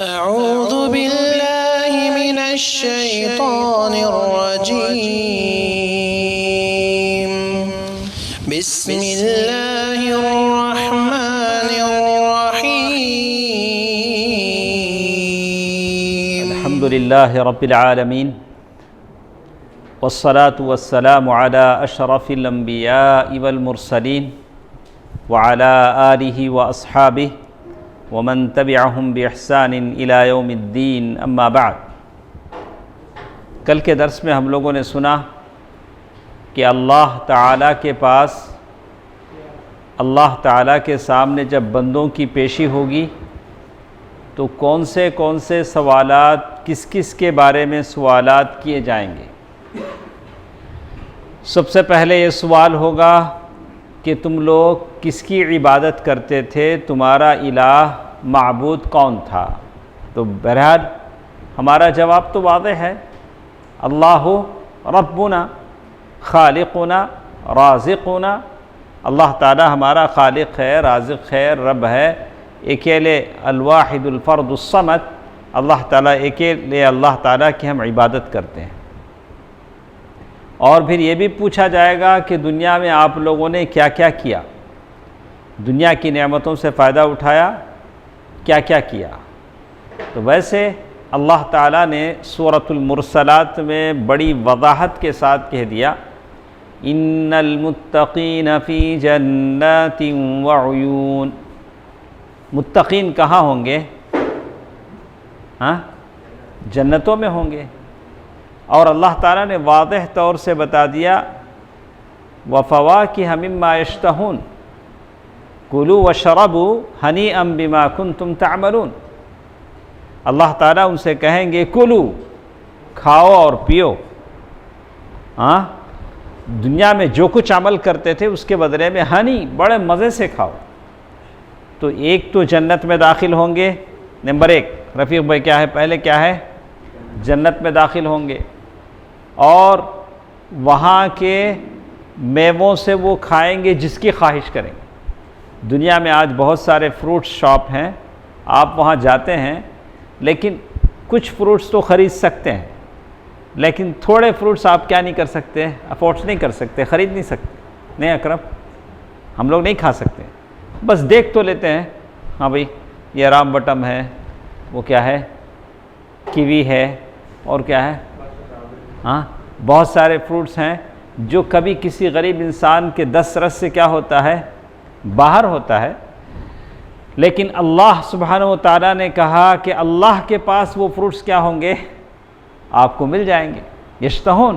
أعوذ بالله من الشيطان الرجيم بسم الله الرحمن الرحيم الحمد لله رب العالمين والصلاة والسلام على أشرف الأنبياء والمرسلين وعلى آله وأصحابه ومن تبعهم بإحسان إلى يوم الدين أما بعد۔ کل کے درس میں ہم لوگوں نے سنا کہ اللہ تعالیٰ کے پاس، اللہ تعالیٰ کے سامنے جب بندوں کی پیشی ہوگی تو کون سے سوالات، کس کس کے بارے میں سوالات کیے جائیں گے۔ سب سے پہلے یہ سوال ہوگا کہ تم لوگ کس کی عبادت کرتے تھے، تمہارا الہ معبود کون تھا؟ تو بہرحال ہمارا جواب تو واضح ہے، اللہ ربنا خالقنا رازقنا۔ اللہ تعالی ہمارا خالق ہے، رازق ہے، رب ہے، اکیلے الواحد الفرد الصمد۔ اللہ تعالیٰ اکیلے اللہ تعالیٰ کی ہم عبادت کرتے ہیں۔ اور پھر یہ بھی پوچھا جائے گا کہ دنیا میں آپ لوگوں نے کیا کیا کیا، دنیا کی نعمتوں سے فائدہ اٹھایا، کیا کیا کیا۔ تو ویسے اللہ تعالیٰ نے سورۃ المرسلات میں بڑی وضاحت کے ساتھ کہہ دیا، ان المتقین فی جنات وعیون۔ متقین کہاں ہوں گے؟ جنتوں میں ہوں گے۔ اور اللہ تعالیٰ نے واضح طور سے بتا دیا، وَفَوَاكِهَ مِمَّا يَشْتَهُونَ كُلُوا وَاشْرَبُوا هَنِيئًا بِمَا كُنْتُمْ تَعْمَلُونَ۔ اللہ تعالیٰ ان سے کہیں گے کلو، کھاؤ اور پیو، دنیا میں جو کچھ عمل کرتے تھے اس کے بدلے میں ہنی، بڑے مزے سے کھاؤ۔ تو ایک تو جنت میں داخل ہوں گے، نمبر ایک رفیق بھائی کیا ہے، پہلے کیا ہے؟ جنت میں داخل ہوں گے، اور وہاں کے میووں سے وہ کھائیں گے جس کی خواہش کریں گے۔ دنیا میں آج بہت سارے فروٹ شاپ ہیں، آپ وہاں جاتے ہیں، لیکن کچھ فروٹس تو خرید سکتے ہیں، لیکن تھوڑے فروٹس آپ کیا نہیں کر سکتے؟ افورڈ نہیں کر سکتے، خرید نہیں سکتے۔ نہیں اکرم، ہم لوگ نہیں کھا سکتے، بس دیکھ تو لیتے ہیں، ہاں بھئی یہ رام بٹم ہے، وہ کیا ہے، کیوی ہے، اور کیا ہے، بہت سارے فروٹس ہیں جو کبھی کسی غریب انسان کے دس رس سے کیا ہوتا ہے، باہر ہوتا ہے۔ لیکن اللہ سبحانہ و تعالیٰ نے کہا کہ اللہ کے پاس وہ فروٹس کیا ہوں گے، آپ کو مل جائیں گے، یشتہون،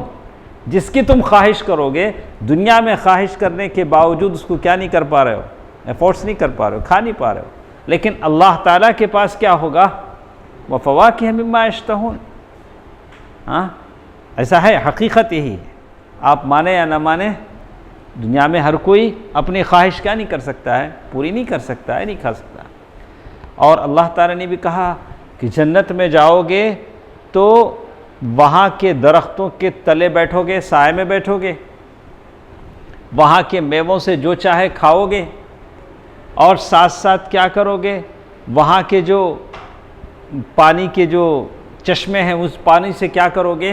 جس کی تم خواہش کرو گے۔ دنیا میں خواہش کرنے کے باوجود اس کو کیا نہیں کر پا رہے ہو، ایفورٹس نہیں کر پا رہے ہو، کھا نہیں پا رہے ہو، لیکن اللہ تعالیٰ کے پاس کیا ہوگا، وَفَوَاكِهَ مِمَّا يَشْتَهُونَ۔ ایسا ہے، حقیقت یہی ہے، آپ مانیں یا نہ مانیں، دنیا میں ہر کوئی اپنی خواہش کیا نہیں کر سکتا ہے، پوری نہیں کر سکتا ہے، نہیں کھا سکتا۔ اور اللہ تعالیٰ نے بھی کہا کہ جنت میں جاؤ گے تو وہاں کے درختوں کے تلے بیٹھو گے، سائے میں بیٹھو گے، وہاں کے میووں سے جو چاہے کھاؤ گے، اور ساتھ ساتھ کیا کرو گے، وہاں کے جو پانی کے جو چشمے ہیں اس پانی سے کیا کرو گے،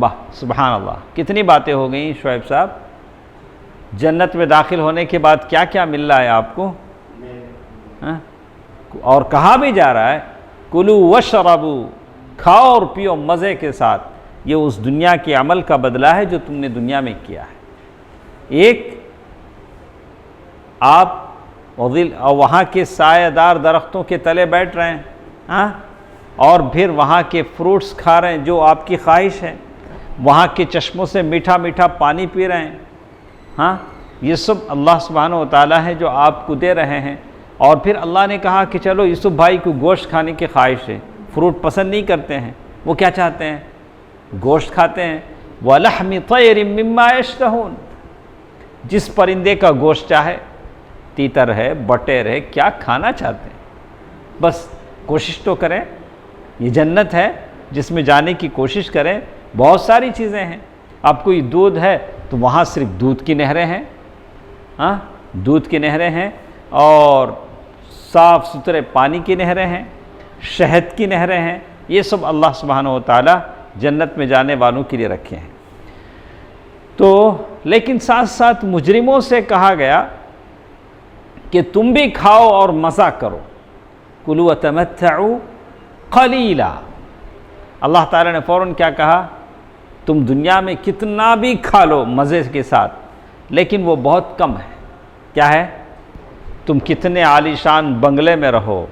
واہ سبحان اللہ، کتنی باتیں ہو گئیں شعیب صاحب۔ جنت میں داخل ہونے کے بعد کیا کیا مل رہا ہے آپ کو، اور کہا بھی جا رہا ہے کلو وشربو، کھاؤ اور پیو مزے کے ساتھ۔ یہ اس دنیا کے عمل کا بدلہ ہے جو تم نے دنیا میں کیا ہے۔ ایک آپ وہاں کے سایہ دار درختوں کے تلے بیٹھ رہے ہیں، اور پھر وہاں کے فروٹس کھا رہے ہیں جو آپ کی خواہش ہے، وہاں کے چشموں سے میٹھا میٹھا پانی پی رہے ہیں۔ یہ سب اللہ سبحانہ و تعالیٰ ہے جو آپ کو دے رہے ہیں۔ اور پھر اللہ نے کہا کہ چلو یوسف بھائی کو گوشت کھانے کی خواہش ہے، فروٹ پسند نہیں کرتے ہیں، وہ کیا چاہتے ہیں، گوشت کھاتے ہیں۔ وَلَحْمِ طَيْرٍ مِّمَّا يَشْتَهُونَ، جس پرندے کا گوشت چاہے، تیتر ہے، بٹیر ہے، کیا کھانا چاہتے ہیں، بس کوشش تو کریں۔ یہ جنت ہے جس میں جانے کی کوشش کریں۔ بہت ساری چیزیں ہیں، اب کوئی دودھ ہے تو وہاں صرف دودھ کی نہریں ہیں، دودھ کی نہریں ہیں، اور صاف ستھرے پانی کی نہریں ہیں۔ شہد کی نہریں ہیں، یہ سب اللہ سبحانہ و تعالیٰ جنت میں جانے والوں کے لیے رکھے ہیں۔ تو لیکن ساتھ ساتھ مجرموں سے کہا گیا کہ تم بھی کھاؤ اور مزہ کرو، کلوا وتمتعوا قلیلا۔ اللہ تعالیٰ نے فوراً کیا کہا؟ تم دنیا میں کتنا بھی کھا لو مزے کے ساتھ، لیکن وہ بہت کم ہے۔ کیا ہے؟ تم کتنے عالی شان بنگلے میں رہو،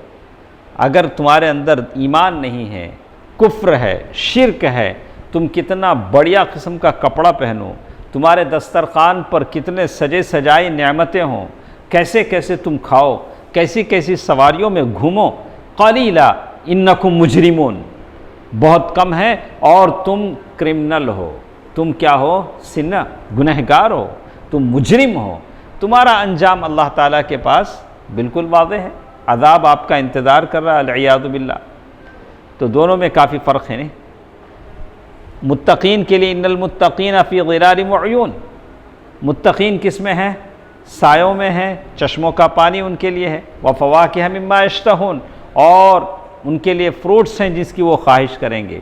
اگر تمہارے اندر ایمان نہیں ہے، کفر ہے، شرک ہے، تم کتنا بڑھیا قسم کا کپڑا پہنو، تمہارے دسترخوان پر کتنے سجے سجائی نعمتیں ہوں، کیسے کیسے تم کھاؤ، کیسی کیسی سواریوں میں گھومو، قلیلا انکم مجرمون، بہت کم ہے اور تم کرمنل ہو، تم کیا ہو؟ سنہ گنہگار ہو، تم مجرم ہو، تمہارا انجام اللہ تعالیٰ کے پاس بالکل واضح ہے، عذاب آپ کا انتظار کر رہا ہے، العیاذ باللہ۔ تو دونوں میں کافی فرق ہے نہیں۔ متقین کے لیے ان المتقین فی ظلال وعیون، متقین کس میں ہیں؟ سایوں میں ہیں، چشموں کا پانی ان کے لیے ہے، وفواکہ مما یشتہون، اور ان کے لیے فروٹس ہیں جس کی وہ خواہش کریں گے۔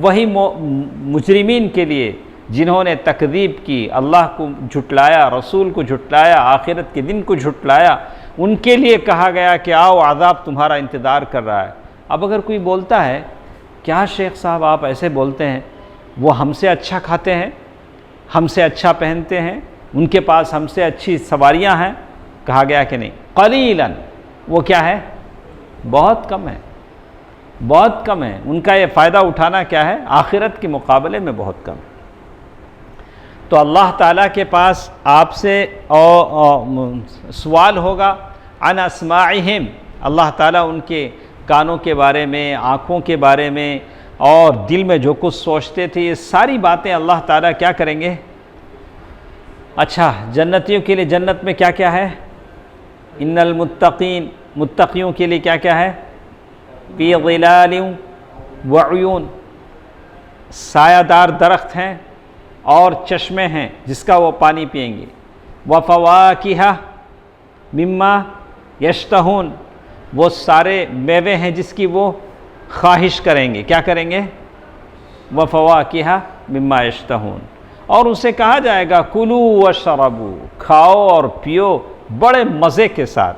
وہی مجرمین کے لیے جنہوں نے تکذیب کی، اللہ کو جھٹلایا، رسول کو جھٹلایا، آخرت کے دن کو جھٹلایا، ان کے لیے کہا گیا کہ آؤ عذاب تمہارا انتظار کر رہا ہے۔ اب اگر کوئی بولتا ہے کیا شیخ صاحب آپ ایسے بولتے ہیں، وہ ہم سے اچھا کھاتے ہیں، ہم سے اچھا پہنتے ہیں، ان کے پاس ہم سے اچھی سواریاں ہیں، کہا گیا کہ نہیں، قلیلاً، وہ کیا ہے؟ بہت کم ہے، بہت کم ہے، ان کا یہ فائدہ اٹھانا کیا ہے؟ آخرت کے مقابلے میں بہت کم ہے۔ تو اللہ تعالیٰ کے پاس آپ سے سوال ہوگا عن اسماعہم، اللہ تعالیٰ ان کے کانوں کے بارے میں، آنکھوں کے بارے میں، اور دل میں جو کچھ سوچتے تھے، یہ ساری باتیں اللہ تعالیٰ کیا کریں گے؟ اچھا، جنتیوں کے لیے جنت میں کیا کیا ہے؟ ان المتقین، متقیوں کے لیے کیا کیا ہے؟ فی ظلال وعیون، سایہ دار درخت ہیں اور چشمے ہیں جس کا وہ پانی پئیں گے، وفواکہ مما یشتہون، وہ سارے میوے ہیں جس کی وہ خواہش کریں گے، کیا کریں گے؟ وفواکہ مما یشتہون، اور اسے کہا جائے گا کلوا واشربوا، کھاؤ اور پیو بڑے مزے کے ساتھ،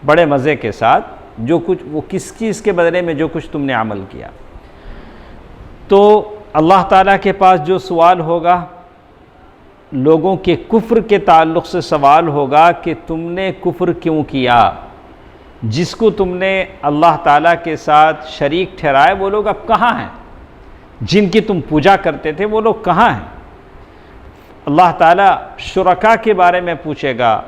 بڑے مزے کے ساتھ، جو کچھ وہ کس چیز کے بدلے میں جو کچھ تم نے عمل کیا۔ تو اللہ تعالیٰ کے پاس جو سوال ہوگا، لوگوں کے کفر کے تعلق سے سوال ہوگا کہ تم نے کفر کیوں کیا، جس کو تم نے اللہ تعالیٰ کے ساتھ شریک ٹھہرائے وہ لوگ اب کہاں ہیں؟ جن کی تم پوجا کرتے تھے وہ لوگ کہاں ہیں؟ اللہ تعالیٰ شرکا کے بارے میں پوچھے گا،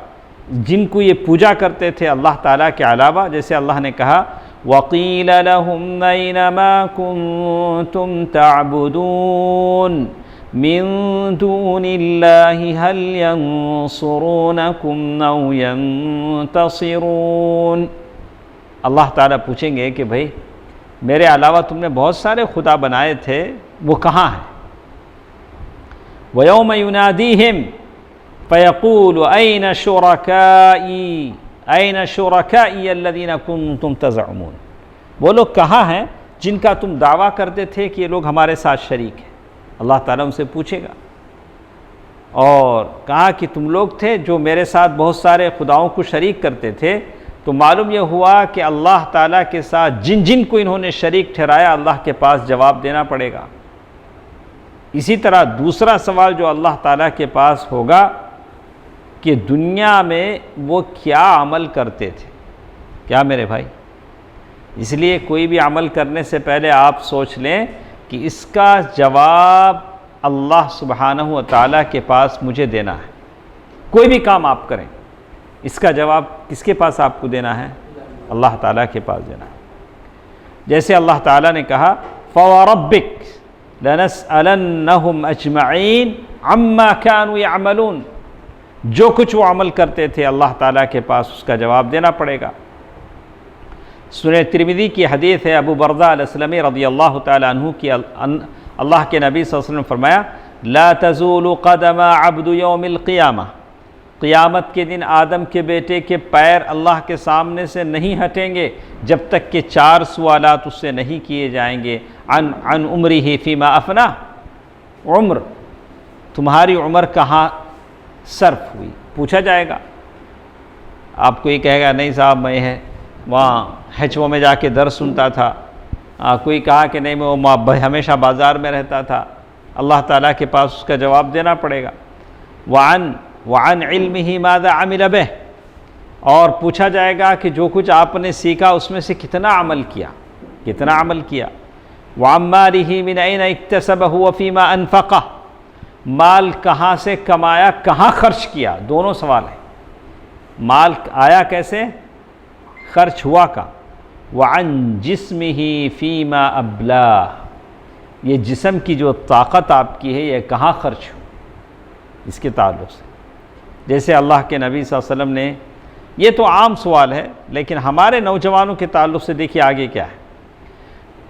جن کو یہ پوجا کرتے تھے اللہ تعالیٰ کے علاوہ، جیسے اللہ نے کہا وَقِيلَ لَهُمْ أَيْنَ مَا كُنْتُمْ تَعْبُدُونَ مِن دُونِ اللَّهِ هَلْ يَنصُرُونَكُمْ أَوْ يَنتَصِرُونَ۔ اللہ تعالیٰ پوچھیں گے کہ بھئی میرے علاوہ تم نے بہت سارے خدا بنائے تھے، وہ کہاں ہیں؟ وَيَوْمَ يُنَادِيهِمْ فَيَقُولُ أَيْنَ شُرَكَائِي أَيْنَ شُرَكَائِيَ الَّذِينَ كُنْتُمْ تَزْعُمُونَ، وہ لوگ کہاں ہیں جن کا تم دعویٰ کرتے تھے کہ یہ لوگ ہمارے ساتھ شریک ہیں؟ اللہ تعالیٰ ان سے پوچھے گا، اور کہا کہ تم لوگ تھے جو میرے ساتھ بہت سارے خداؤں کو شریک کرتے تھے۔ تو معلوم یہ ہوا کہ اللہ تعالیٰ کے ساتھ جن جن کو انہوں نے شریک ٹھہرایا اللہ کے پاس جواب دینا پڑے گا۔ اسی طرح دوسرا سوال جو اللہ تعالیٰ کے پاس ہوگا کہ دنیا میں وہ کیا عمل کرتے تھے۔ کیا میرے بھائی؟ اس لیے کوئی بھی عمل کرنے سے پہلے آپ سوچ لیں کہ اس کا جواب اللہ سبحانہ و تعالیٰ کے پاس مجھے دینا ہے۔ کوئی بھی کام آپ کریں، اس کا جواب کس کے پاس آپ کو دینا ہے؟ اللہ تعالیٰ کے پاس دینا ہے۔ جیسے اللہ تعالیٰ نے کہا فَوَرَبِّكَ لَنَسْأَلَنَّهُمْ أَجْمَعِينَ عَمَّا كَانُوا يَعْمَلُونَ، جو کچھ وہ عمل کرتے تھے اللہ تعالیٰ کے پاس اس کا جواب دینا پڑے گا۔ سنن ترمذی کی حدیث ہے، ابو بردہ الاسلمی رضی اللہ تعالیٰ عنہ کی، اللہ کے نبی صلی اللہ علیہ وسلم نے فرمایا لا تزول قدم عبد یوم القیامہ قیامت کے دن آدم کے بیٹے کے پیر اللہ کے سامنے سے نہیں ہٹیں گے جب تک کہ 4 سوالات اس سے نہیں کیے جائیں گے۔ عن عمرہ فیما افنا، عمر، تمہاری عمر کہاں صرف ہوئی، پوچھا جائے گا۔ آپ کو یہ کہے گا نہیں صاحب میں وہاں ہیچو میں جا کے درس سنتا تھا، کوئی کہا کہ نہیں میں ہمیشہ بازار میں رہتا تھا، اللہ تعالیٰ کے پاس اس کا جواب دینا پڑے گا۔ وعن علمہ ماذا عمل بہ، اور پوچھا جائے گا کہ جو کچھ آپ نے سیکھا اس میں سے کتنا عمل کیا۔ وعن مالہ من این اکتسبہ وفیما انفقہ، مال کہاں سے کمایا، کہاں خرچ کیا، دونوں سوال ہیں۔ مال آیا کیسے، خرچ ہوا کا۔ وعن جسمہ فیما ابلاہ، یہ جسم کی جو طاقت آپ کی ہے یہ کہاں خرچ ہو، اس کے تعلق سے۔ جیسے اللہ کے نبی صلی اللہ علیہ وسلم نے، یہ تو عام سوال ہے لیکن ہمارے نوجوانوں کے تعلق سے دیکھیے آگے کیا ہے۔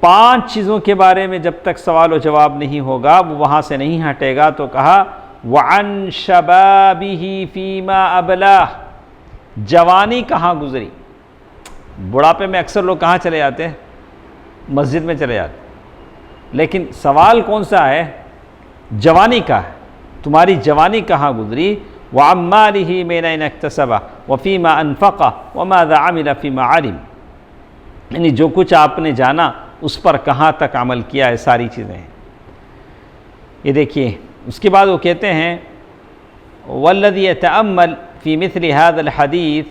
5 چیزوں کے بارے میں جب تک سوال و جواب نہیں ہوگا وہ وہاں سے نہیں ہٹے گا، تو کہا وعن شبابہ فیما ابلاہ، جوانی کہاں گزری۔ بڑھاپے میں اکثر لوگ کہاں چلے جاتے ہیں، مسجد میں چلے جاتے ہیں، لیکن سوال کون سا ہے، جوانی کا ہے، تمہاری جوانی کہاں گزری۔ وعن مالہ من این اکتسبہ وفیما انفقہ وماذا عمل فیما علم، یعنی جو کچھ آپ نے جانا اس پر کہاں تک عمل کیا ہے، ساری چیزیں ہیں۔ یہ دیکھیے اس کے بعد وہ کہتے ہیں والذی یتأمل فی مثل هذا الحدیث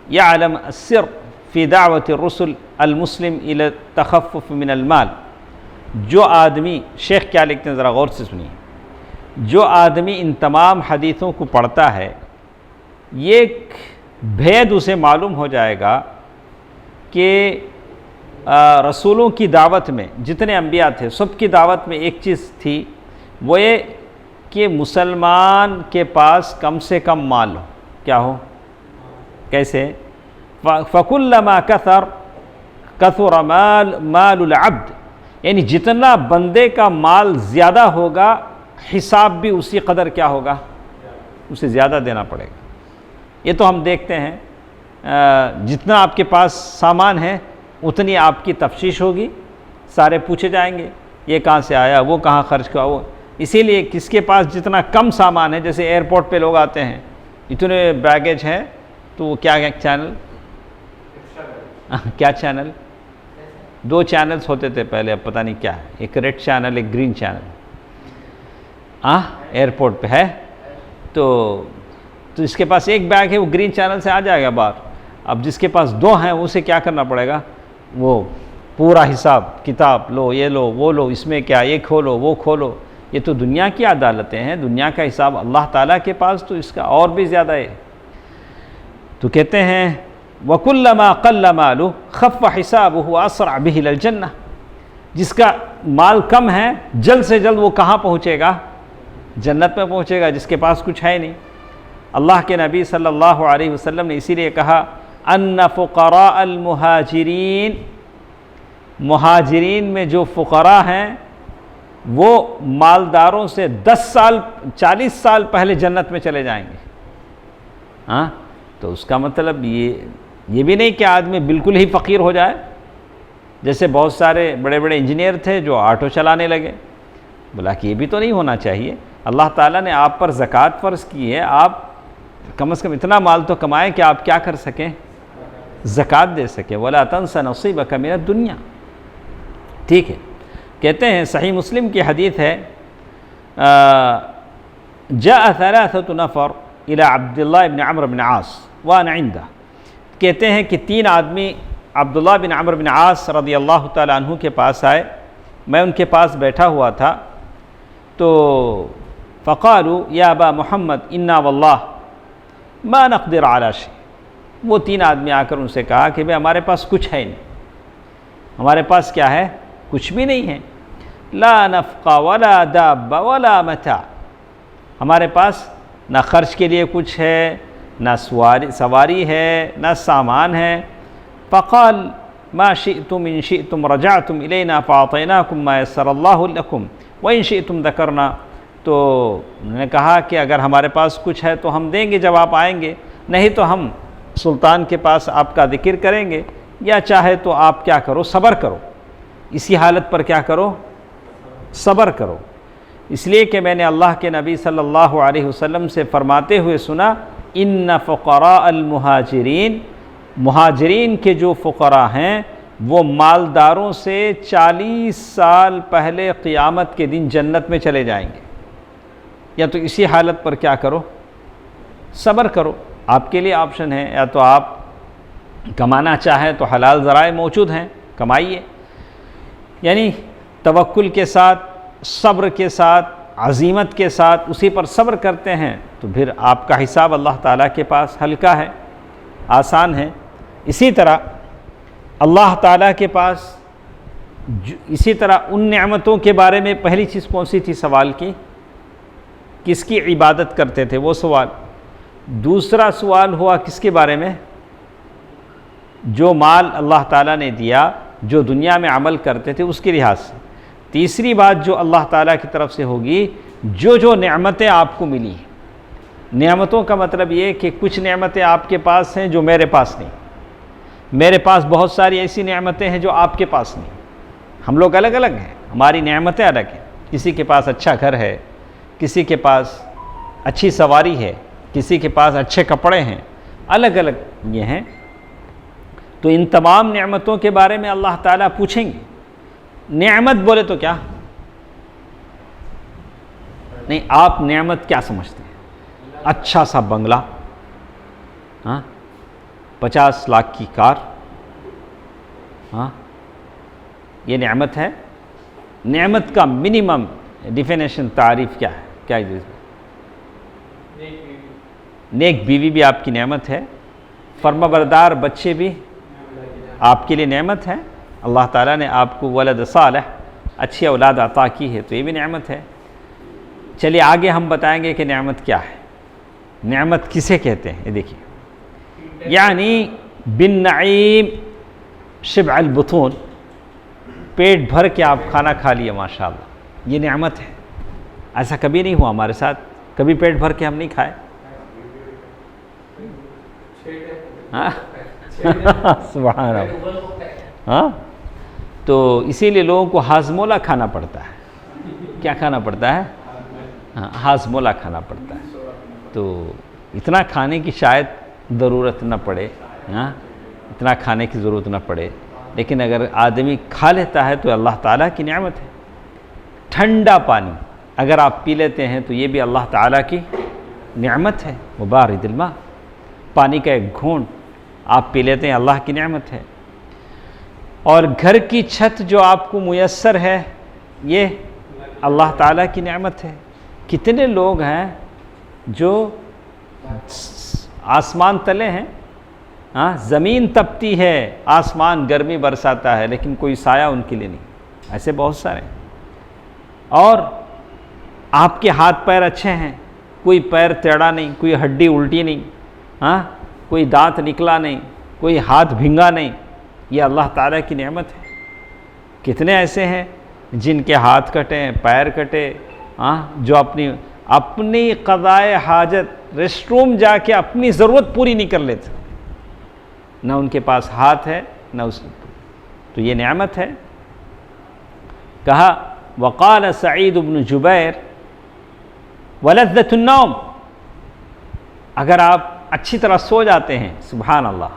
یعلم السر فی دعوت الرسل المسلم الى التخفف من المال، جو آدمی، شیخ کیا لکھتے ہیں ذرا غور سے سنیے، جو آدمی ان تمام حدیثوں کو پڑھتا ہے یہ ایک بھید اسے معلوم ہو جائے گا کہ رسولوں کی دعوت میں جتنے انبیاء تھے سب کی دعوت میں ایک چیز تھی، وہ یہ کہ مسلمان کے پاس کم سے کم مال ہو۔ کیا ہو، کیسے؟ فَكُلَّمَا كَثُرَ مَالُ الْعَبْدِ، یعنی جتنا بندے کا مال زیادہ ہوگا حساب بھی اسی قدر کیا ہوگا، اسے زیادہ دینا پڑے گا۔ یہ تو ہم دیکھتے ہیں جتنا آپ کے پاس سامان ہے اتنی آپ کی تفتیش ہوگی، سارے پوچھے جائیں گے یہ کہاں سے آیا، وہ کہاں خرچ کیا، وہ اسی لیے کس کے پاس جتنا کم سامان ہے، جیسے ایئرپورٹ پہ لوگ آتے ہیں اتنے بیگیج ہیں تو وہ کیا چینل، کیا چینل، 2 چینلز ہوتے تھے پہلے، اب پتہ نہیں کیا ہے، ایک ریڈ چینل ایک گرین چینل، ایئرپورٹ پہ ہے تو اس کے پاس ایک بیگ ہے وہ گرین چینل سے آ جائے گا باہر۔ اب جس کے پاس 2 ہیں اسے کیا کرنا پڑے گا، وہ پورا حساب کتاب لو، یہ لو وہ لو، اس میں کیا، یہ کھولو وہ کھولو۔ یہ تو دنیا کی عدالتیں ہیں، دنیا کا حساب اللہ تعالیٰ کے پاس تو اس کا اور بھی زیادہ ہے۔ تو کہتے ہیں وَكُلَّمَا قَلَّ مَالُهُ خَفَّ حِسَابُهُ وَأَسْرَعَ بِهِ إِلَى الْجَنَّةِ، جس کا مال کم ہے جلد سے جلد وہ کہاں پہنچے گا، جنت میں پہنچے گا، جس کے پاس کچھ ہے نہیں۔ اللہ کے نبی صلی اللہ علیہ وسلم نے اسی لیے کہا ان فقراء المہاجرین، مہاجرین میں جو فقراء ہیں وہ مالداروں سے 10 سال 40 سال پہلے جنت میں چلے جائیں گے۔ تو اس کا مطلب یہ بھی نہیں کہ آدمی بالکل ہی فقیر ہو جائے، جیسے بہت سارے بڑے بڑے انجینئر تھے جو آٹو چلانے لگے، بولا کہ یہ بھی تو نہیں ہونا چاہیے۔ اللہ تعالیٰ نے آپ پر زکوٰۃ فرض کی ہے، آپ کم از کم اتنا مال تو کمائیں کہ آپ کیا کر سکیں، زکوٰۃ دے سکیں۔ وَلَا تَنْسَ نَصِيبَكَ مِنَ الدُّنْيَا، ٹھیک ہے۔ کہتے ہیں صحیح مسلم کی حدیث ہے جاء 3 نفر الى عبداللہ بن عمرو بن عاص وانا عندہ، کہتے ہیں کہ 3 آدمی عبداللہ بن عمرو بن عاص رضی اللہ تعالیٰ عنہ کے پاس آئے، میں ان کے پاس بیٹھا ہوا تھا، تو فقالوا یا ابا محمد انا واللہ ما نقدر علی شیء، وہ 3 آدمی آ کر ان سے کہا کہ بھئی ہمارے پاس کچھ ہے نہیں، ہمارے پاس کیا ہے، کچھ بھی نہیں ہے، لا نفقہ ولا دابہ ولا متاع، ہمارے پاس نہ خرچ کے لیے کچھ ہے، نہ سواری ہے، نہ سامان ہے۔ فقال ما شئتم ان شئتم رجعتم الینا فاعطیناکم ما یسر اللہ لکم وان شئتم ذکرنا تو انہوں نے کہا کہ اگر ہمارے پاس کچھ ہے تو ہم دیں گے جب آپ آئیں گے، نہیں تو ہم سلطان کے پاس آپ کا ذکر کریں گے، یا چاہے تو آپ کیا کرو، صبر کرو، اسی حالت پر کیا کرو، صبر کرو۔ اس لیے کہ میں نے اللہ کے نبی صلی اللہ علیہ وسلم سے فرماتے ہوئے سنا، ان فقراء المہاجرین، مہاجرین کے جو فقراء ہیں وہ مالداروں سے 40 سال پہلے قیامت کے دن جنت میں چلے جائیں گے۔ یا تو اسی حالت پر کیا کرو، صبر کرو۔ آپ کے لیے آپشن ہے، یا تو آپ کمانا چاہیں تو حلال ذرائع موجود ہیں، کمائیے، یعنی توکل کے ساتھ، صبر کے ساتھ، عزیمت کے ساتھ اسی پر صبر کرتے ہیں تو پھر آپ کا حساب اللہ تعالیٰ کے پاس ہلکا ہے، آسان ہے۔ اسی طرح اللہ تعالیٰ کے پاس اسی طرح ان نعمتوں کے بارے میں پہلی چیز کون سی تھی سوال کی، کس کی عبادت کرتے تھے وہ سوال۔ دوسرا سوال ہوا کس کے بارے میں، جو مال اللہ تعالیٰ نے دیا، جو دنیا میں عمل کرتے تھے اس کے لحاظ سے۔ تیسری بات جو اللہ تعالیٰ کی طرف سے ہوگی، جو نعمتیں آپ کو ملی ہیں۔ نعمتوں کا مطلب یہ کہ کچھ نعمتیں آپ کے پاس ہیں جو میرے پاس نہیں، میرے پاس بہت ساری ایسی نعمتیں ہیں جو آپ کے پاس نہیں۔ ہم لوگ الگ الگ ہیں، ہماری نعمتیں الگ ہیں۔ کسی کے پاس اچھا گھر ہے، کسی کے پاس اچھی سواری ہے، کسی کے پاس اچھے کپڑے ہیں، الگ الگ یہ ہیں۔ تو ان تمام نعمتوں کے بارے میں اللہ تعالیٰ پوچھیں گے۔ نعمت بولے تو کیا نہیں، آپ نعمت کیا سمجھتے ہیں؟ اچھا سا بنگلہ، 50 لاکھ کی کار، یہ نعمت ہے؟ نعمت کا منیمم ڈیفینیشن، تعریف کیا ہے؟ کیا ہے؟ نیک بیوی بھی آپ کی نعمت ہے، فرمانبردار بچے بھی آپ کے لیے نعمت ہے۔ اللہ تعالیٰ نے آپ کو ولد صالح، اچھی اولاد عطا کی ہے تو یہ بھی نعمت ہے۔ چلیے آگے ہم بتائیں گے کہ نعمت کیا ہے، نعمت کسے کہتے ہیں۔ یہ دیکھیے، یعنی بالنعیم شبع البطون، پیٹ بھر کے آپ کھانا کھا لیے ماشاءاللہ، یہ نعمت ہے۔ ایسا کبھی نہیں ہوا ہمارے ساتھ، کبھی پیٹ بھر کے ہم نہیں کھائے۔ سبحان اللہ۔ ہاں، تو اسی لیے لوگوں کو ہاضمولا کھانا پڑتا ہے۔ کیا کھانا پڑتا ہے؟ ہاضمولا کھانا پڑتا ہے۔ تو اتنا کھانے کی شاید ضرورت نہ پڑے، اتنا کھانے کی ضرورت نہ پڑے، لیکن اگر آدمی کھا لیتا ہے تو اللہ تعالیٰ کی نعمت ہے۔ ٹھنڈا پانی اگر آپ پی لیتے ہیں تو یہ بھی اللہ تعالیٰ کی نعمت ہے۔ وبارد الماء، پانی کا ایک گھونٹ آپ پی لیتے ہیں، اللہ کی نعمت ہے۔ اور گھر کی چھت جو آپ کو میسر ہے، یہ اللہ تعالیٰ کی نعمت ہے۔ کتنے لوگ ہیں جو آسمان تلے ہیں، زمین تپتی ہے، آسمان گرمی برساتا ہے، لیکن کوئی سایہ ان کے لیے نہیں، ایسے بہت سارے ہیں۔ اور آپ کے ہاتھ پیر اچھے ہیں، کوئی پیر ٹیڑھا نہیں، کوئی ہڈی الٹی نہیں، کوئی دانت نکلا نہیں، کوئی ہاتھ بھینگا نہیں، یہ اللہ تعالیٰ کی نعمت ہے۔ کتنے ایسے ہیں جن کے ہاتھ کٹے، پیر کٹے، جو اپنی قضائے حاجت ریسٹ روم جا کے اپنی ضرورت پوری نہیں کر لیتے، نہ ان کے پاس ہاتھ ہے نہ اس، تو یہ نعمت ہے۔ کہا وقال سعید بن جبیر ولذۃ النوم، اگر آپ اچھی طرح سو جاتے ہیں، سبحان اللہ،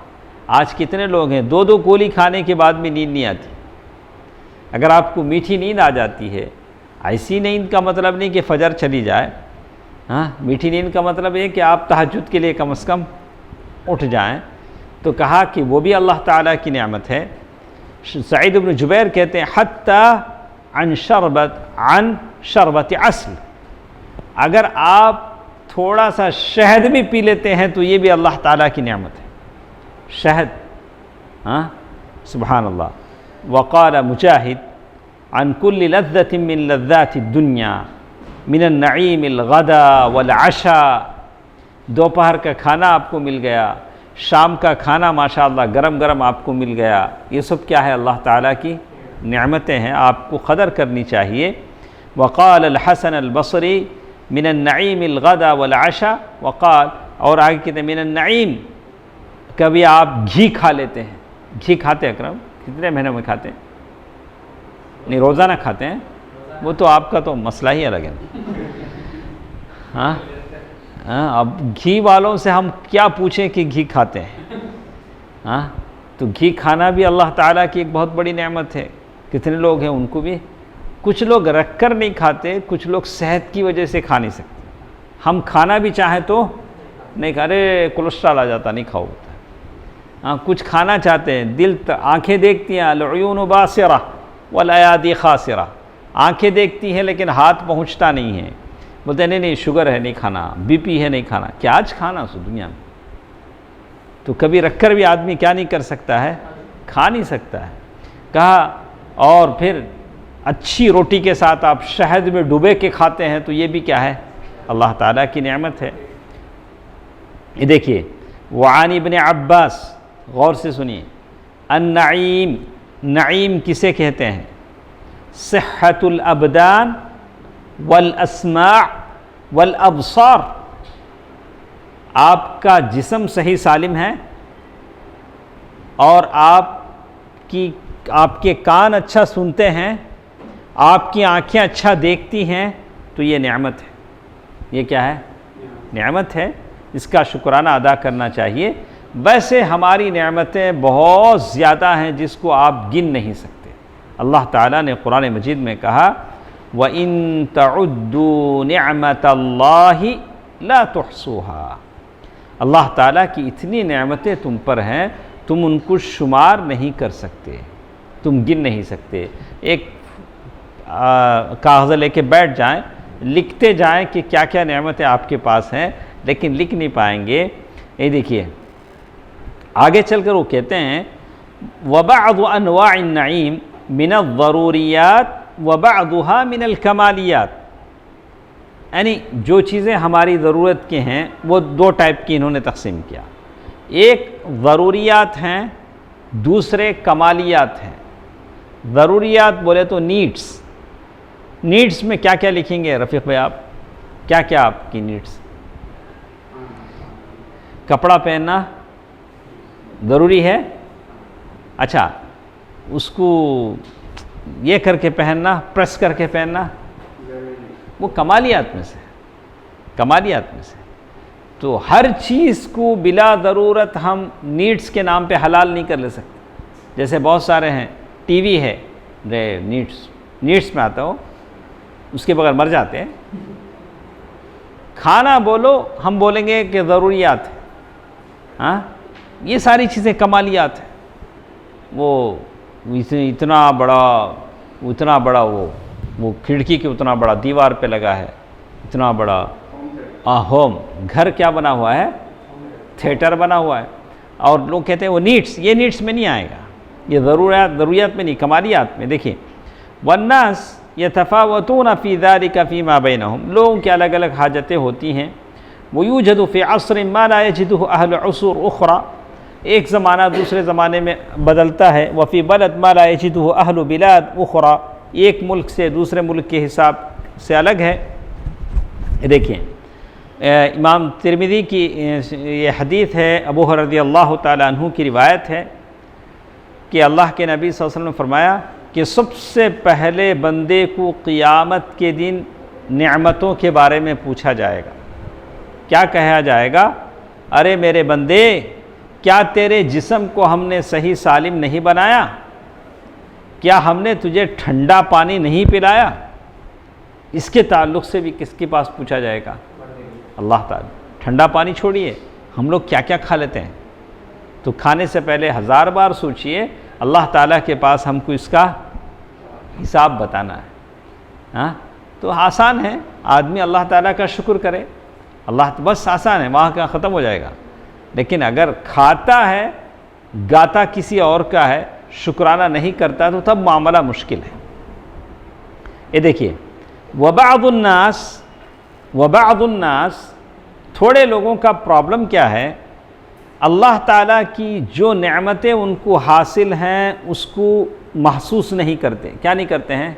آج کتنے لوگ ہیں 2 گولی کھانے کے بعد بھی نیند نہیں آتی۔ اگر آپ کو میٹھی نیند آ جاتی ہے، ایسی نیند کا مطلب نہیں کہ فجر چلی جائے، میٹھی نیند کا مطلب یہ کہ آپ تہجد کے لیے کم از کم اٹھ جائیں، تو کہا کہ وہ بھی اللہ تعالیٰ کی نعمت ہے۔ سعید بن جبیر کہتے ہیں حتی عن شربت عسل، اگر آپ تھوڑا سا شہد بھی پی لیتے ہیں تو یہ بھی اللہ تعالیٰ کی نعمت ہے، شہد، سبحان اللہ۔ وقال مجاہد عن كل لذة من لذات الدنيا من النعيم الغدا والعشاء، دوپہر کا کھانا آپ کو مل گیا، شام کا کھانا ماشاءاللہ گرم گرم آپ کو مل گیا، یہ سب کیا ہے؟ اللہ تعالیٰ کی نعمتیں ہیں، آپ کو قدر کرنی چاہیے۔ وقال الحسن البصری من النعیم الغدا والعشاء وقال، اور آگے کہتے ہیں من النعیم، کبھی آپ گھی کھا لیتے ہیں. گھی کھاتے ہیں اکرم؟ کتنے مہینوں میں کھاتے ہیں؟ نہیں روزانہ کھاتے ہیں؟ وہ تو آپ کا تو مسئلہ ہی الگ ہے. ہاں اب گھی والوں سے ہم کیا پوچھیں کہ گھی کھاتے ہیں؟ ہاں تو گھی کھانا بھی اللہ تعالیٰ کی ایک بہت بڑی نعمت ہے. کتنے لوگ ہیں ان کو بھی، کچھ لوگ رکھ کر نہیں کھاتے، کچھ لوگ صحت کی وجہ سے کھا نہیں سکتے. ہم کھانا بھی چاہیں تو نہیں کھا رہے، کولیسٹرول آ جاتا نہیں کھاؤ. ہاں کچھ کھانا چاہتے ہیں، دل آنکھیں دیکھتی ہیں، العیون باصرہ والایادی خاسرہ، آنکھیں دیکھتی ہیں لیکن ہاتھ پہنچتا نہیں ہے. بولتے ہیں نہیں شوگر ہے نہیں کھانا، بی پی ہے نہیں کھانا. کیا آج کھانا اس دنیا میں؟ تو کبھی رکھ کر بھی آدمی کیا نہیں کر سکتا ہے؟ کھا نہیں سکتا ہے. کہا اور پھر اچھی روٹی کے ساتھ آپ شہد میں ڈبے کے کھاتے ہیں تو یہ بھی کیا ہے؟ اللہ تعالیٰ کی نعمت ہے. یہ دیکھیے وعن ابن عباس، غور سے سنیے، النعیم، نعیم کسے کہتے ہیں؟ صحت الابدان والاسماع والابصار، آپ کا جسم صحیح سالم ہے اور آپ کے کان اچھا سنتے ہیں، آپ کی آنکھیں اچھا دیکھتی ہیں، تو یہ نعمت ہے. یہ کیا ہے؟ نعمت ہے. اس کا شکرانہ ادا کرنا چاہیے. ویسے ہماری نعمتیں بہت زیادہ ہیں جس کو آپ گن نہیں سکتے. اللہ تعالیٰ نے قرآن مجید میں کہا وَإِن تَعُدُّوا نِعْمَةَ اللَّهِ لَا تُحْصُوهَا، اللہ تعالیٰ کی اتنی نعمتیں تم پر ہیں تم ان کو شمار نہیں کر سکتے، تم گن نہیں سکتے. ایک کاغذ لے کے بیٹھ جائیں، لکھتے جائیں کہ کیا کیا نعمتیں آپ کے پاس ہیں، لیکن لکھ نہیں پائیں گے. یہ دیکھیے آگے چل کر وہ کہتے ہیں وَبَعْضُ أَنْوَاعِ النَّعِيمِ مِنَ الضَّرُورِيَاتِ وَبَعْضُهَا مِنَ الْكَمَالِيَاتِ، یعنی جو چیزیں ہماری ضرورت کے ہیں وہ دو ٹائپ کی انہوں نے تقسیم کیا. ایک ضروریات ہیں، دوسرے کمالیات ہیں. ضروریات بولے تو نیڈس. نیڈس میں کیا کیا لکھیں گے رفیق بھائی آپ؟ کیا کیا آپ کی نیڈس؟ کپڑا پہننا ضروری ہے. اچھا اس کو یہ کر کے پہننا، پریس کر کے پہننا، وہ کمالیات میں سے، کمالیات میں سے. تو ہر چیز کو بلا ضرورت ہم نیڈس کے نام پہ حلال نہیں کر لے سکتے. جیسے بہت سارے ہیں، ٹی وی ہے، نیڈس میں آتا ہو، اس کے بغیر مر جاتے ہیں. کھانا بولو ہم بولیں گے کہ ضروریات ہے. ہاں یہ ساری چیزیں کمالیات ہیں. وہ اتنا بڑا وہ کھڑکی کے اتنا بڑا دیوار پہ لگا ہے، اتنا بڑا ہوم گھر کیا بنا ہوا ہے؟ تھیٹر بنا ہوا ہے. اور لوگ کہتے ہیں وہ نیڈس، یہ نیڈس میں نہیں آئے گا، یہ ضروریات میں نہیں، کمالیات میں. دیکھیں والناس یتفاوتون فی ذلک فیما بینہم، لوگوں کی الگ الگ حاجتیں ہوتی ہیں. ویوجد فی عصر ما لا یجدہ اہل عصور اخرى، ایک زمانہ دوسرے زمانے میں بدلتا ہے. وفی بلد ما لا یجدہ اہل بلاد اخرى، ایک ملک سے دوسرے ملک کے حساب سے الگ ہے. دیکھیں امام ترمذی کی یہ حدیث ہے، ابو ہریرہ رضی اللہ تعالیٰ عنہ کی روایت ہے کہ اللہ کے نبی صلی اللہ علیہ وسلم نے فرمایا کہ سب سے پہلے بندے کو قیامت کے دن نعمتوں کے بارے میں پوچھا جائے گا. کیا کہا جائے گا؟ ارے میرے بندے، کیا تیرے جسم کو ہم نے صحیح سالم نہیں بنایا؟ کیا ہم نے تجھے ٹھنڈا پانی نہیں پلایا؟ اس کے تعلق سے بھی کس کے پاس پوچھا جائے گا؟ اللہ تعالیٰ. ٹھنڈا پانی چھوڑیے، ہم لوگ کیا کیا کھا لیتے ہیں. تو کھانے سے پہلے 1000 بار سوچئے، اللہ تعالیٰ کے پاس ہم کو اس کا حساب بتانا ہے. ہاں تو آسان ہے، آدمی اللہ تعالیٰ کا شکر کرے، اللہ بس آسان ہے، وہاں کا ختم ہو جائے گا. لیکن اگر کھاتا ہے گاتا کسی اور کا ہے، شکرانہ نہیں کرتا، تو تب معاملہ مشکل ہے. یہ دیکھیے وبعض الناس تھوڑے لوگوں کا پرابلم کیا ہے؟ اللہ تعالیٰ کی جو نعمتیں ان کو حاصل ہیں اس کو محسوس نہیں کرتے. کیا نہیں کرتے ہیں؟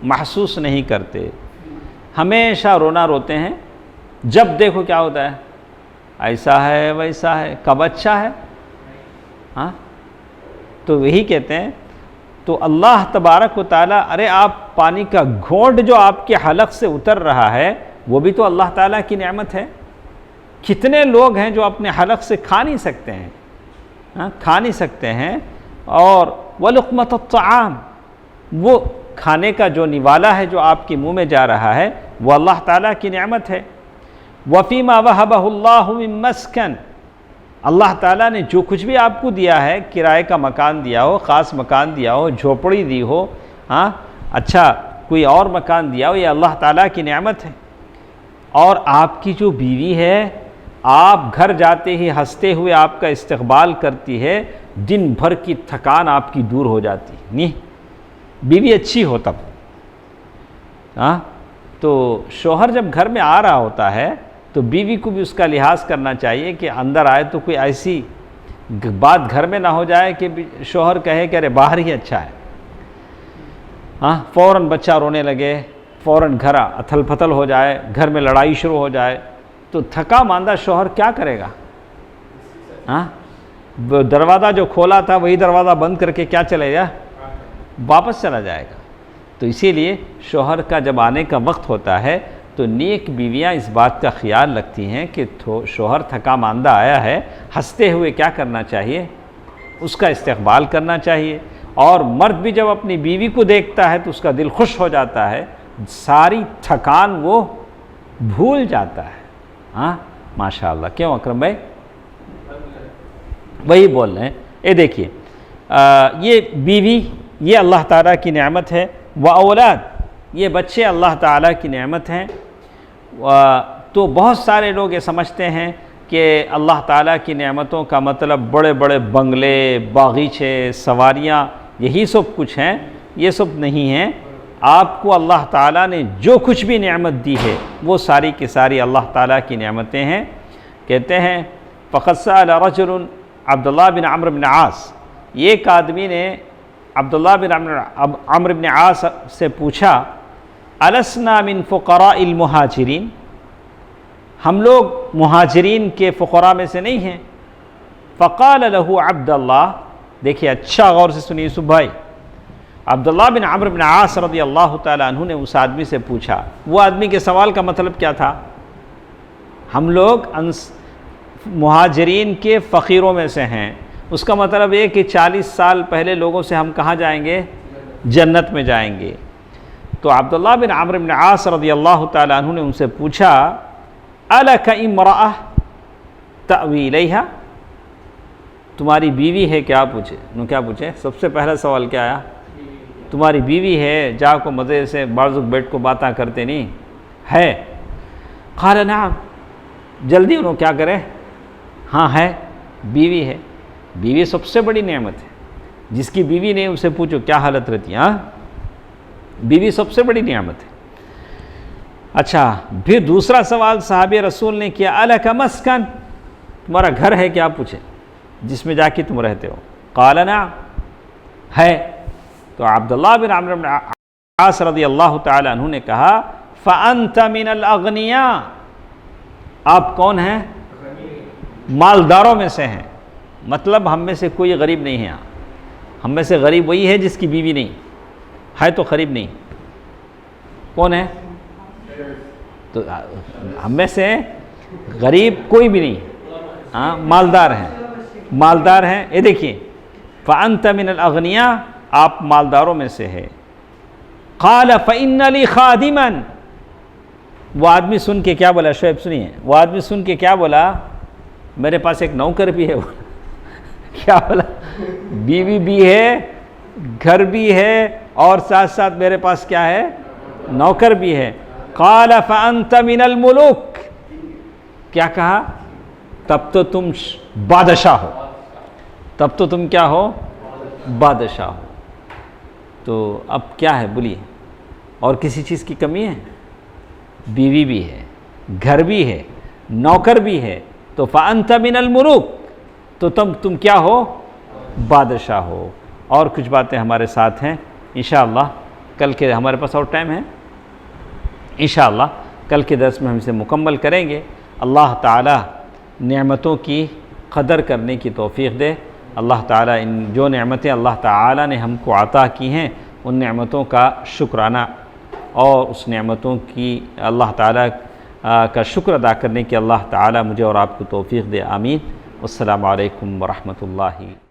محسوس نہیں کرتے. ہمیشہ رونا روتے ہیں، جب دیکھو کیا ہوتا ہے، ایسا ہے ویسا ہے، کب اچھا ہے، ہاں تو وہی کہتے ہیں. تو اللہ تبارک و تعالیٰ، ارے آپ پانی کا گھونٹ جو آپ کے حلق سے اتر رہا ہے وہ بھی تو اللہ تعالیٰ کی نعمت ہے. کتنے لوگ ہیں جو اپنے حلق سے کھا نہیں سکتے ہیں، کھا نہیں سکتے ہیں، اور وَلُقْمَةُ الطَّعَامِ، وہ کھانے کا جو نوالا ہے جو آپ کے منہ میں جا رہا ہے وہ اللہ تعالیٰ کی نعمت ہے. وَفِي مَا وَهَبَهُ اللَّهُ مِن مَسْكَنٍ، اللہ تعالیٰ نے جو کچھ بھی آپ کو دیا ہے، کرائے کا مکان دیا ہو، خاص مکان دیا ہو، جھوپڑی دی ہو، اچھا کوئی اور مکان دیا ہو، یہ اللہ تعالیٰ کی نعمت ہے. اور آپ کی جو بیوی ہے، آپ گھر جاتے ہی ہنستے ہوئے آپ کا استقبال کرتی ہے، دن بھر کی تھکان آپ کی دور ہو جاتی ہے. نہیں، بیوی اچھی ہو تب. تو شوہر جب گھر میں آ رہا ہوتا ہے تو بیوی کو بھی اس کا لحاظ کرنا چاہیے کہ اندر آئے تو کوئی ایسی بات گھر میں نہ ہو جائے کہ شوہر کہے کہ ارے باہر ہی اچھا ہے. فوراً بچہ رونے لگے، فوراً گھر اتھل پھتل ہو جائے، گھر میں لڑائی شروع ہو جائے، تو تھکا ماندہ شوہر کیا کرے گا؟ دروازہ جو کھولا تھا وہی دروازہ بند کر کے کیا چلے گا؟ واپس چلا جائے گا. تو اسی لیے شوہر کا جب آنے کا وقت ہوتا ہے تو نیک بیویاں اس بات کا خیال رکھتی ہیں کہ شوہر تھکا ماندہ آیا ہے، ہنستے ہوئے کیا کرنا چاہیے؟ اس کا استقبال کرنا چاہیے. اور مرد بھی جب اپنی بیوی کو دیکھتا ہے تو اس کا دل خوش ہو جاتا ہے، ساری تھکان وہ بھول جاتا ہے. ماشاء اللہ. کیوں اکرم بھائی؟ وہی بول رہے ہیں. یہ دیکھیے، یہ بیوی یہ اللہ تعالیٰ کی نعمت ہے. اولاد، یہ بچے اللہ تعالیٰ کی نعمت ہیں. تو بہت سارے لوگ یہ سمجھتے ہیں کہ اللہ تعالیٰ کی نعمتوں کا مطلب بڑے بڑے بنگلے، باغیچے، سواریاں، یہی سب کچھ ہیں. یہ سب نہیں ہیں. آپ کو اللہ تعالیٰ نے جو کچھ بھی نعمت دی ہے وہ ساری کی ساری اللہ تعالیٰ کی نعمتیں ہیں. کہتے ہیں فَقَدْ سَأَلَ رَجُلٌ عبداللہ بن عمرو بن عاص، ایک آدمی نے عبداللہ بن عمرو بن عاص سے پوچھا، أَلَسْنَا مِن فُقَرَاءِ الْمُهَاجِرِينَ، ہم لوگ مہاجرین کے فقراء میں سے نہیں ہیں؟ فَقَالَ لَهُ عَبْدَ اللَّهِ، دیکھیے اچھا غور سے سنیے یوسف بھائی. عبداللہ بن عمرو بن عاص رضی اللہ تعالیٰ عنہ نے اس آدمی سے پوچھا. وہ آدمی کے سوال کا مطلب کیا تھا؟ ہم لوگ مہاجرین کے فقیروں میں سے ہیں. اس کا مطلب یہ کہ 40 سال پہلے لوگوں سے ہم کہاں جائیں گے؟ جنت میں جائیں گے. تو عبداللہ بن عمرو بن عاص رضی اللہ تعالیٰ عنہ نے ان سے پوچھا، أَلَكَ امرأة تأوی الیہا، تمہاری بیوی ہے کیا؟ پوچھے. انہوں کیا پوچھے؟ سب سے پہلا سوال کیا آیا؟ تمہاری بیوی ہے؟ جا کو مزے سے بازوک بیٹھ کو باتاں کرتے نہیں ہے؟ قال نعم، جلدی انہوں کیا کرے؟ ہاں ہے، بیوی ہے. بیوی سب سے بڑی نعمت ہے. جس کی بیوی نہیں اسے پوچھو کیا حالت رہتی ہے. بیوی سب سے بڑی نعمت ہے. اچھا، پھر دوسرا سوال صحابی رسول نے کیا، أَلَكَ مَسْكَنٌ، تمہارا گھر ہے کیا؟ پوچھے، جس میں جا کے تم رہتے ہو. قال نعم، ہے. تو عبداللہ بن عمرو بن عاص رضی اللہ تعالیٰ عنہ نے کہا، فَأَنْتَ مِنَ الْأَغْنِيَاءِ، آپ کون ہیں؟ مالداروں میں سے ہیں. مطلب ہم میں سے کوئی غریب نہیں ہے. ہم میں سے غریب وہی ہے جس کی بیوی نہیں ہے، تو غریب نہیں. کون ہے؟ تو ہم میں سے غریب کوئی بھی نہیں. مالدار ہیں، مالدار ہیں. یہ دیکھیے، فَأَنْتَ مِنَ الْأَغْنِيَاءِ، آپ مالداروں میں سے ہے. قَالَ فَإِنَّ لِي خَادِمًا، وہ آدمی سن کے کیا بولا؟ شعیب سنیے، وہ آدمی سن کے کیا بولا؟ میرے پاس ایک نوکر بھی ہے. کیا بولا؟ بیوی بھی ہے، گھر بھی ہے، اور ساتھ ساتھ میرے پاس کیا ہے؟ نوکر بھی ہے. قال فأنت من الملوک، کیا کہا؟ تب تو تم بادشاہ ہو. تب تو تم کیا ہو؟ بادشاہ ہو. تو اب کیا ہے بولیے؟ اور کسی چیز کی کمی ہے؟ بیوی بھی ہے، گھر بھی ہے، نوکر بھی ہے. تو فأنت من الملوک، تو تم کیا ہو؟ بادشاہ ہو. اور کچھ باتیں ہمارے ساتھ ہیں انشاءاللہ. کل کے ہمارے پاس اور ٹائم ہے؟ انشاءاللہ کل کے درس میں ہم اسے مکمل کریں گے۔ اللہ تعالی نعمتوں کی قدر کرنے کی توفیق دے۔ اللہ تعالی ان جو نعمتیں اللہ تعالی نے ہم کو عطا کی ہیں ان نعمتوں کا شکرانہ اور اس نعمتوں کی اللہ تعالی کا شکر ادا کرنے کی اللہ تعالی مجھے اور آپ کو توفیق دے، آمین۔ السلام علیکم ورحمۃ اللہ